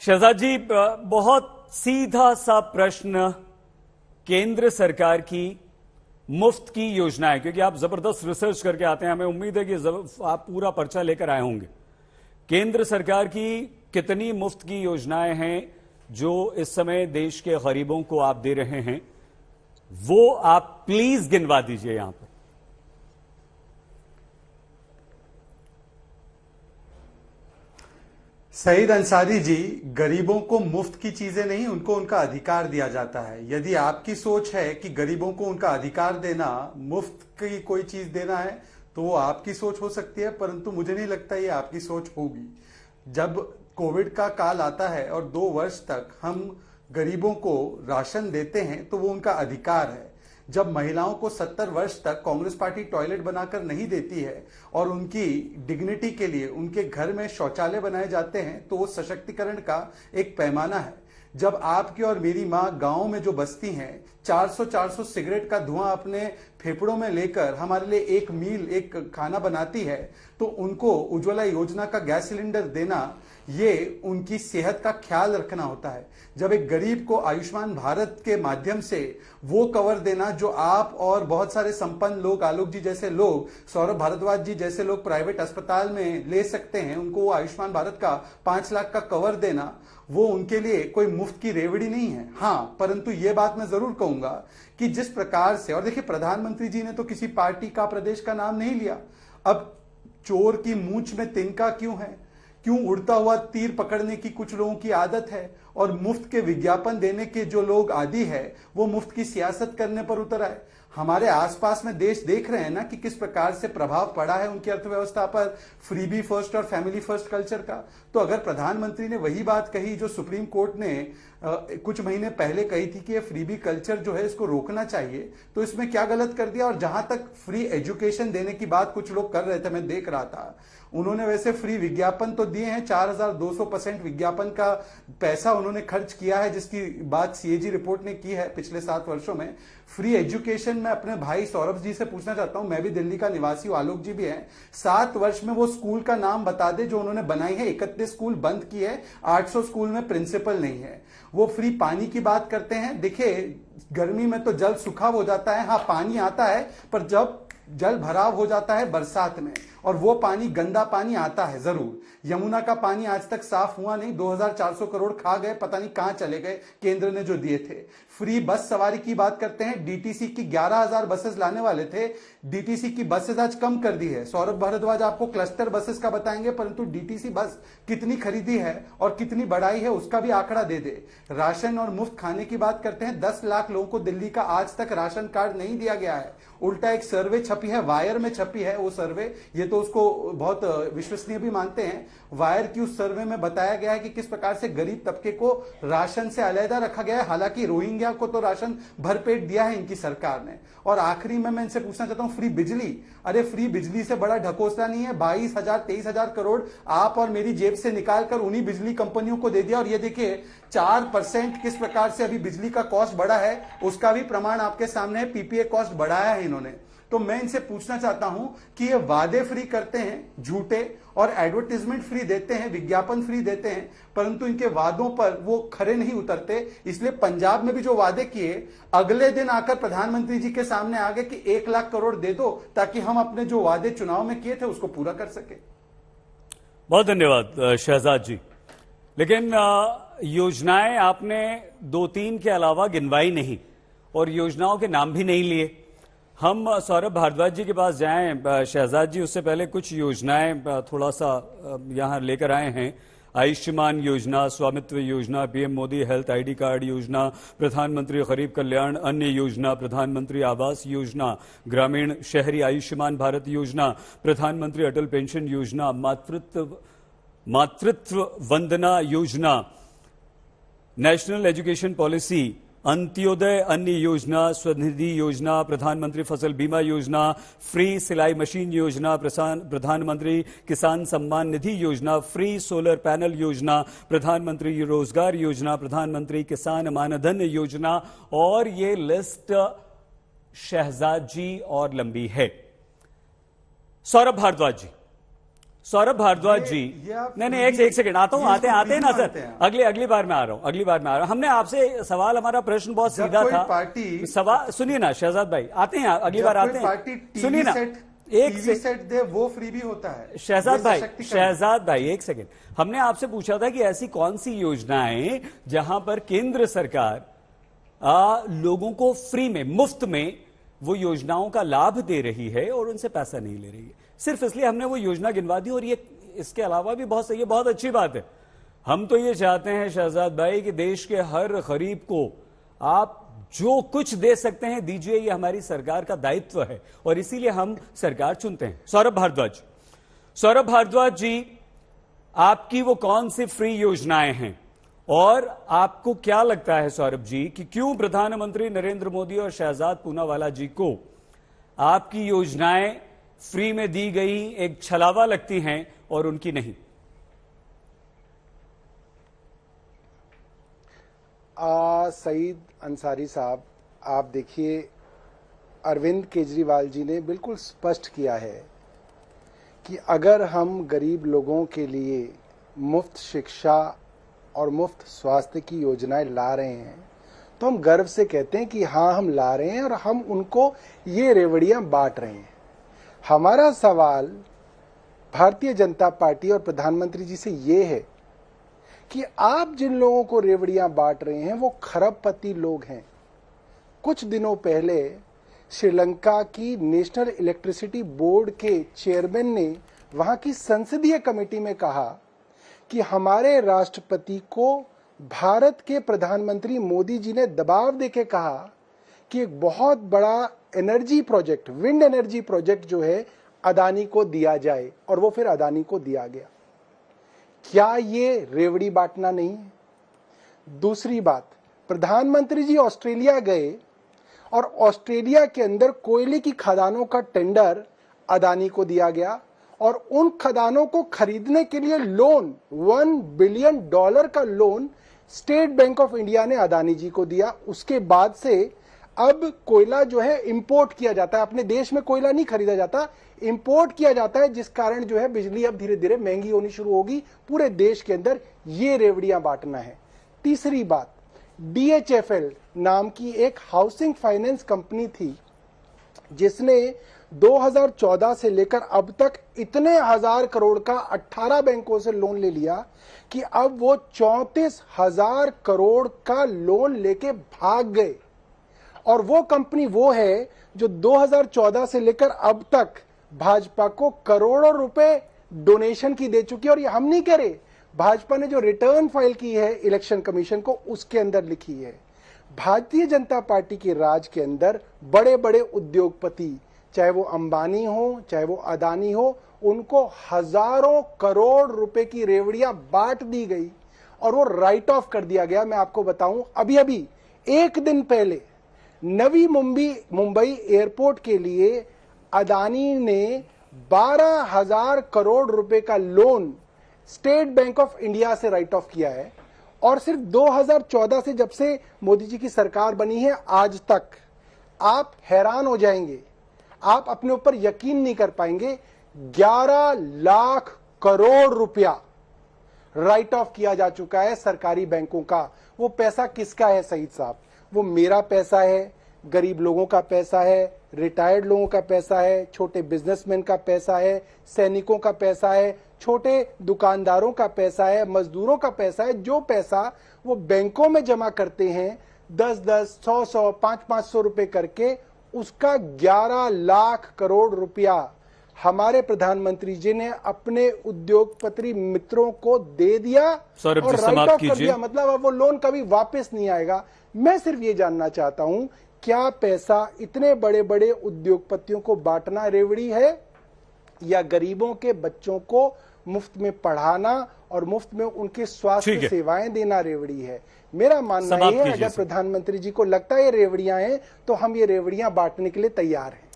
शहजाद जी, बहुत सीधा सा प्रश्न, केंद्र सरकार की मुफ्त की योजनाएं, क्योंकि आप जबरदस्त रिसर्च करके आते हैं, हमें उम्मीद है कि आप पूरा पर्चा लेकर आए होंगे। केंद्र सरकार की कितनी मुफ्त की योजनाएं हैं जो इस समय देश के गरीबों को आप दे रहे हैं, वो आप प्लीज गिनवा दीजिए यहां पर। सईद अंसारी जी, गरीबों को मुफ्त की चीजें नहीं, उनको उनका अधिकार दिया जाता है। यदि आपकी सोच है कि गरीबों को उनका अधिकार देना, मुफ्त की कोई चीज देना है, तो वो आपकी सोच हो सकती है, परंतु मुझे नहीं लगता ये आपकी सोच होगी। जब कोविड का काल आता है और 2 वर्ष तक हम गरीबों को राशन देते हैं तो वो उनका अधिकार है। जब महिलाओं को 70 वर्ष तक कांग्रेस पार्टी टॉयलेट बनाकर नहीं देती है और उनकी डिग्निटी के लिए उनके घर में शौचालय बनाए जाते हैं, तो वो सशक्तिकरण का एक पैमाना है। जब आपकी और मेरी माँ गांव में जो बस्ती हैं, 400 सिगरेट का धुआं अपने फेफड़ों में लेकर हमारे लिए एक मील, एक खाना बनाती है, तो उनको उज्ज्वला योजना का गैस सिलेंडर देना, ये उनकी सेहत का ख्याल रखना होता है। जब एक गरीब को आयुष्मान भारत के माध्यम से वो कवर देना जो आप और बहुत सारे संपन्न लोग, आलोक जी जैसे लोग, सौरभ भारद्वाज जी जैसे लोग प्राइवेट अस्पताल में ले सकते हैं, उनको वो आयुष्मान भारत का 5 लाख का कवर देना, वो उनके लिए कोई मुफ्त की रेवड़ी नहीं है। हाँ, परंतु ये बात मैं जरूर कहूंगा कि जिस प्रकार से, और देखिए प्रधानमंत्री जी ने तो किसी पार्टी का, प्रदेश का नाम नहीं लिया। अब चोर की मूंछ में तिनका क्यों है? क्यों उड़ता हुआ तीर पकड़ने की कुछ लोगों की आदत है, और मुफ्त के विज्ञापन देने के जो लोग आदी है, वो मुफ्त की सियासत करने पर उतर आए। हमारे आसपास में देश देख रहे हैं ना कि किस प्रकार से प्रभाव पड़ा है उनकी अर्थव्यवस्था पर फ्रीबी फर्स्ट और फैमिली फर्स्ट कल्चर का। तो अगर प्रधानमंत्री ने वही बात कही जो सुप्रीम कोर्ट ने कुछ महीने पहले कही थी कि ये फ्रीबी कल्चर जो है इसको रोकना चाहिए, तो इसमें क्या गलत कर दिया? और जहां तक फ्री एजुकेशन देने की बात कुछ लोग कर रहे थे, मैं देख रहा था, उन्होंने वैसे फ्री विज्ञापन तो दिए हैं, 4200% विज्ञापन का पैसा उन्होंने खर्च किया है, जिसकी बात सीएजी रिपोर्ट ने की है पिछले 7 वर्षों में। फ्री एजुकेशन में अपने भाई सौरभ जी से पूछना चाहता हूं, मैं भी दिल्ली का निवासी हूं, आलोक जी भी हैं, 7 वर्ष में वो स्कूल का नाम बता दे जो उन्होंने बनाई है। 31 स्कूल बंद किए, 800 स्कूल में प्रिंसिपल नहीं है। वो फ्री पानी की बात करते हैं। देखिए, गर्मी में तो जल सूखा हो जाता है, हाँ पानी आता है, पर जब जल भराव हो जाता है बरसात में, और वो पानी गंदा पानी आता है जरूर। यमुना का पानी आज तक साफ हुआ नहीं, 2400 करोड़ खा गए, पता नहीं कहां चले गए केंद्र ने जो दिए थे। फ्री बस सवारी की बात करते हैं, डीटीसी की 11,000 बसेस लाने वाले थे, डीटीसी की बसेस आज कम कर दी है। सौरभ भारद्वाज आपको क्लस्टर बसेस का बताएंगे, परंतु डीटीसी बस कितनी खरीदी है और कितनी बढ़ाई है उसका भी आंकड़ा दे दे। राशन और मुफ्त खाने की बात करते हैं, 10 लाख लोगों को दिल्ली का आज तक राशन कार्ड नहीं दिया गया है। उल्टा एक सर्वे छपी है, वायर में छपी है वो सर्वे, ये तो उसको बहुत विश्वसनीय भी मानते हैं। वायर की उस सर्वे में बताया गया है कि किस प्रकार से गरीब तबके को राशन से अलहदा रखा गया है। हालांकि रोहिंग्या को तो राशन भरपेट दिया है इनकी सरकार ने। और आखिरी में मैं इनसे पूछना चाहता हूं, फ्री बिजली, अरे फ्री बिजली से बड़ा ढकोसला नहीं है। 22,000 23,000 करोड़ आप और मेरी जेब से निकालकर उन्हीं बिजली कंपनियों को दे दिया। और ये देखिए 4% किस प्रकार से अभी बिजली का कॉस्ट बढ़ा है, उसका भी प्रमाण आपके सामने है। पीपीए कॉस्ट बढ़ाया है इन्होंने। तो मैं इनसे पूछना चाहता हूं कि ये वादे फ्री करते हैं झूठे, और एडवर्टाइजमेंट फ्री देते हैं, विज्ञापन फ्री देते हैं, परंतु इनके वादों पर वो खरे नहीं उतरते। इसलिए पंजाब में भी जो वादे किए, अगले दिन आकर प्रधानमंत्री जी के सामने आ गए कि 1 लाख करोड़ दे दो ताकि हम अपने जो वादे चुनाव में किए थे उसको पूरा कर सके। बहुत धन्यवाद शहजाद जी। लेकिन योजनाएं आपने 2-3 के अलावा गिनवाई नहीं, और योजनाओं के नाम भी नहीं लिए। हम सौरभ भारद्वाज जी के पास जाएं शहजाद जी, उससे पहले कुछ योजनाएं थोड़ा सा यहां लेकर आए हैं। आयुष्मान योजना, स्वामित्व योजना, PM Modi health ID card योजना, प्रधानमंत्री गरीब कल्याण अन्न योजना, प्रधानमंत्री आवास योजना, ग्रामीण शहरी आयुष्मान भारत योजना, प्रधानमंत्री अटल पेंशन योजना, मातृत्व Vandana Yojana, national education policy, Antyodaya अन्न योजना, स्वनिधि योजना, प्रधानमंत्री फसल बीमा योजना, फ्री सिलाई मशीन योजना, प्रधानमंत्री किसान सम्मान निधि योजना, फ्री सोलर पैनल योजना, प्रधानमंत्री रोजगार योजना, प्रधानमंत्री किसान मानधन योजना, और ये लिस्ट शहजाद जी और लंबी है। सौरभ भारद्वाज जी, सौरभ भारद्वाज जी, ये आप नहीं एक सेकंड आता हूँ, आते हैं ना सर, हैं। अगली बार मैं आ रहा हूँ, हमने आपसे सवाल, हमारा प्रश्न बहुत सीधा था, पार्टी सवाल सुनिए ना शहजाद भाई, आते हैं अगली बार आते हैं, सुनिए ना एक सेट दे वो फ्री भी होता है। शहजाद भाई एक सेकंड, हमने आपसे पूछा था कि ऐसी कौन सी योजनाएं जहां पर केंद्र सरकार लोगों को फ्री में, मुफ्त में वो योजनाओं का लाभ दे रही है और उनसे पैसा नहीं ले रही है। सिर्फ इसलिए हमने वो योजना गिनवा दी, और ये इसके अलावा भी बहुत सही है, बहुत अच्छी बात है। हम तो ये चाहते हैं शहजाद भाई कि देश के हर गरीब को आप जो कुछ दे सकते हैं दीजिए, ये हमारी सरकार का दायित्व है और इसीलिए हम सरकार चुनते हैं। सौरभ भारद्वाज जी, आपकी वो कौन सी फ्री योजनाएं हैं और आपको क्या लगता है सौरभ जी कि क्यों प्रधानमंत्री नरेंद्र मोदी और शहजाद पूनावाला जी को आपकी योजनाएं फ्री में दी गई एक छलावा लगती हैं और उनकी नहीं? सईद अंसारी साहब, आप देखिए, अरविंद केजरीवाल जी ने बिल्कुल स्पष्ट किया है कि अगर हम गरीब लोगों के लिए मुफ्त शिक्षा और मुफ्त स्वास्थ्य की योजनाएं ला रहे हैं तो हम गर्व से कहते हैं कि हाँ, हम ला रहे हैं और हम उनको ये रेवड़ियां बांट रहे हैं। हमारा सवाल भारतीय जनता पार्टी और प्रधानमंत्री जी से ये है कि आप जिन लोगों को रेवड़ियां बांट रहे हैं वो खरबपति लोग हैं। कुछ दिनों पहले श्रीलंका की नेशनल इलेक्ट्रिसिटी बोर्ड के चेयरमैन ने वहां की संसदीय कमेटी में कहा कि हमारे राष्ट्रपति को भारत के प्रधानमंत्री मोदी जी ने दबाव देके कहा कि एक बहुत बड़ा energy project, wind energy project जो है अदानी को दिया जाए, और वो फिर अदानी को दिया गया। क्या ये रेवड़ी बांटना नहीं है? दूसरी बात, प्रधानमंत्री जी ऑस्ट्रेलिया गए और ऑस्ट्रेलिया के अंदर कोयले की खदानों का टेंडर अदानी को दिया गया और उन खदानों को खरीदने के लिए लोन, $1 बिलियन का loan state bank of India ने अदानी जी को दिया। उसके बाद से अब कोयला जो है इंपोर्ट किया जाता है, अपने देश में कोयला नहीं खरीदा जाता, इंपोर्ट किया जाता है, जिस कारण जो है बिजली अब धीरे धीरे महंगी होनी शुरू होगी पूरे देश के अंदर। ये रेवड़ियां बांटना है। तीसरी बात, DHFL नाम की एक हाउसिंग फाइनेंस कंपनी थी जिसने 2014 से लेकर अब तक इतने हजार करोड़ का 18 बैंकों से लोन ले लिया कि अब वो 34,000 करोड़ का लोन लेके भाग गए। और वो कंपनी वो है जो 2014 से लेकर अब तक भाजपा को करोड़ों रुपए डोनेशन की दे चुकी है। और ये हम नहीं कह रहे, भाजपा ने जो रिटर्न फाइल की है इलेक्शन कमीशन को, उसके अंदर लिखी है। भारतीय जनता पार्टी के राज के अंदर बड़े बड़े उद्योगपति, चाहे वो अंबानी हो चाहे वो अदानी हो, उनको हजारों करोड़ रुपए की रेवड़ियां बांट दी गई और वो राइट ऑफ कर दिया गया। मैं आपको बताऊं, अभी अभी एक दिन पहले नवी मुंबई एयरपोर्ट के लिए अदानी ने 12,000 करोड़ रुपए का loan state bank of India से राइट ऑफ किया है। और सिर्फ 2014 से, जब से मोदी जी की सरकार बनी है, आज तक आप हैरान हो जाएंगे, आप अपने ऊपर यकीन नहीं कर पाएंगे, 11 लाख करोड़ रुपया राइट ऑफ किया जा चुका है सरकारी बैंकों का। वो पैसा किसका है सईद साहब? वो मेरा पैसा है, गरीब लोगों का पैसा है, रिटायर्ड लोगों का पैसा है, छोटे बिजनेसमैन का पैसा है, सैनिकों का पैसा है, छोटे दुकानदारों का पैसा है, मजदूरों का पैसा है। जो पैसा वो बैंकों में जमा करते हैं 10-10, 100-100, 500-500 रुपए करके, उसका 11 लाख करोड़ रुपया हमारे प्रधानमंत्री जी ने अपने उद्योगपति मित्रों को दे दिया और राइट ऑफ कर दिया। मतलब अब वो लोन कभी वापस नहीं आएगा। मैं सिर्फ ये जानना चाहता हूं, क्या पैसा इतने बड़े बड़े उद्योगपतियों को बांटना रेवड़ी है या गरीबों के बच्चों को मुफ्त में पढ़ाना और मुफ्त में उनके स्वास्थ्य सेवाएं देना रेवड़ी है? मेरा मानना है अगर प्रधानमंत्री जी को लगता है ये रेवड़ियां हैं तो हम ये रेवड़ियां बांटने के लिए तैयार हैं।